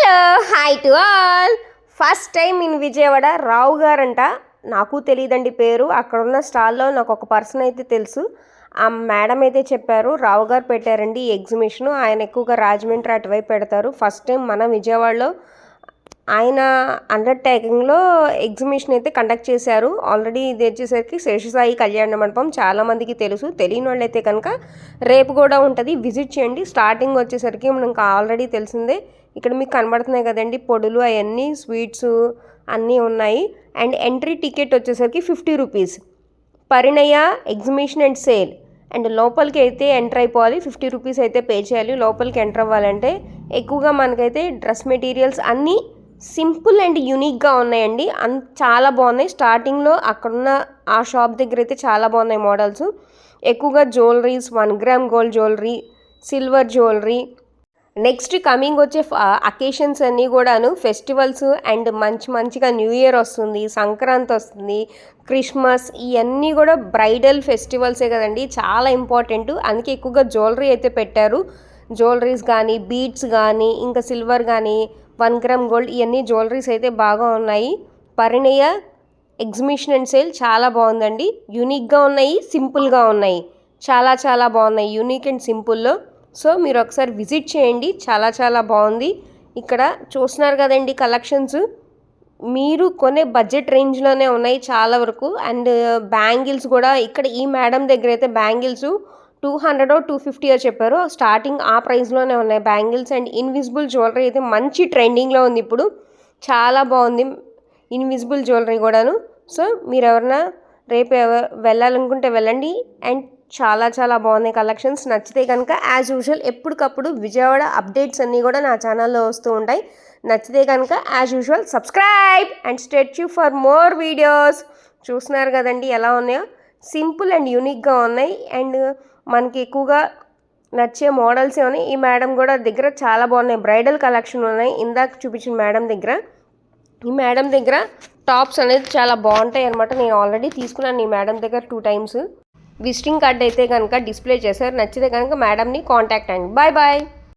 Hello hi to all. First time in Vijayawada Rao గారంట. నాకు తెలియదండి పేరు. అక్కడ ఉన్న స్టాల్లో నాకు ఒక పర్సన్ అయితే తెలుసు. ఆ మేడం అయితే చెప్పారు రావు గారు పెట్టారండి ఈ ఎగ్జిబిషను. ఆయన ఎక్కువగా రాజమండ్రి అటువైపు పెడతారు. ఫస్ట్ టైం మన విజయవాడలో ఆయన అండర్టేకింగ్లో ఎగ్జిబిషన్ అయితే కండక్ట్ చేశారు. ఆల్రెడీ ఇది వచ్చేసరికి శేషసాయి కళ్యాణ మండపం చాలామందికి తెలుసు. తెలియని వాళ్ళైతే కనుక రేపు కూడా ఉంటుంది, విజిట్ చేయండి. స్టార్టింగ్ వచ్చేసరికి మనకు ఆల్రెడీ తెలిసిందే. ఇక్కడ మీకు కనబడుతున్నాయి కదండి పొడులు, అవన్నీ స్వీట్స్ అన్నీ ఉన్నాయి. అండ్ ఎంట్రీ టికెట్ వచ్చేసరికి 50 rupees. Parinaya exhibition and sale. And లోపలికి అయితే ఎంటర్ అయిపోవాలి, 50 రూపీస్ అయితే పే చేయాలి లోపలికి ఎంటర్ అవ్వాలంటే. ఎక్కువగా మనకైతే డ్రెస్ మెటీరియల్స్ అన్నీ సింపుల్ అండ్ యూనిక్గా ఉన్నాయండి. చాలా బాగున్నాయి. స్టార్టింగ్లో అక్కడున్న ఆ షాప్ దగ్గర అయితే చాలా బాగున్నాయి మోడల్స్. ఎక్కువగా jewelleries, 1 gram gold jewellery, silver jewellery. Next coming వచ్చే అకేషన్స్ అన్నీ కూడాను ఫెస్టివల్స్ అండ్ మంచిగా న్యూ ఇయర్ వస్తుంది, సంక్రాంతి వస్తుంది, క్రిస్మస్, ఇవన్నీ కూడా బ్రైడల్ ఫెస్టివల్సే కదండి, చాలా ఇంపార్టెంట్. అందుకే ఎక్కువగా జ్యువెలరీ అయితే పెట్టారు. జ్యువెలరీస్ కానీ, బీడ్స్ కానీ, ఇంకా సిల్వర్ కానీ, 1 గ్రామ్ గోల్డ్, ఇవన్నీ జ్యువెలరీస్ అయితే బాగా ఉన్నాయి. పరిణయ ఎగ్జిబిషన్ అండ్ సేల్ చాలా బాగుందండి. యూనిక్గా ఉన్నాయి, సింపుల్గా ఉన్నాయి. చాలా బాగున్నాయి యూనిక్ అండ్ సింపుల్లో. సో మీరు ఒకసారి విజిట్ చేయండి, చాలా బాగుంది. ఇక్కడ చూస్తున్నారు కదండి కలెక్షన్స్, మీరు కొనే బడ్జెట్ రేంజ్లోనే ఉన్నాయి చాలా వరకు. అండ్ బ్యాంగిల్స్ కూడా ఇక్కడ ఈ మేడం దగ్గర అయితే బ్యాంగిల్స్ 200 250 చెప్పారు. స్టార్టింగ్ ఆ ప్రైస్లోనే ఉన్నాయి బ్యాంగిల్స్. అండ్ ఇన్విజిబుల్ జ్యువెలరీ అయితే మంచి ట్రెండింగ్లో ఉంది ఇప్పుడు, చాలా బాగుంది ఇన్విజిబుల్ జ్యువెలరీ కూడాను. సో మీరు ఎవరైనా రేపు వెళ్ళాలనుకుంటే వెళ్ళండి. అండ్ చాలా బాగున్నాయి కలెక్షన్స్. నచ్చితే కనుక యాజ్ యూజువల్ ఎప్పటికప్పుడు విజయవాడ అప్డేట్స్ అన్నీ కూడా నా ఛానల్లో వస్తూ ఉంటాయి. నచ్చితే కనుక as usual subscribe and stay tune for more videos. చూస్తున్నారు కదండి ఎలా ఉన్నాయో, సింపుల్ అండ్ యూనిక్గా ఉన్నాయి. అండ్ మనకి ఎక్కువగా నచ్చే మోడల్స్ ఉన్నాయి. ఈ మేడం కూడా దగ్గర చాలా బాగున్నాయి, బ్రైడల్ కలెక్షన్ ఉన్నాయి. ఇందాక చూపించిన మేడం దగ్గర, ఈ మేడం దగ్గర టాప్స్ అనేది చాలా బాగుంటాయి అనమాట. నేను ఆల్రెడీ తీసుకున్నాను ఈ మేడం దగ్గర 2 టైమ్స్. విజిటింగ్ కార్డ్ అయితే కనుక డిస్ప్లే చేశారు. నచ్చితే కనుక మేడంని కాంటాక్ట్ అండి. బాయ్.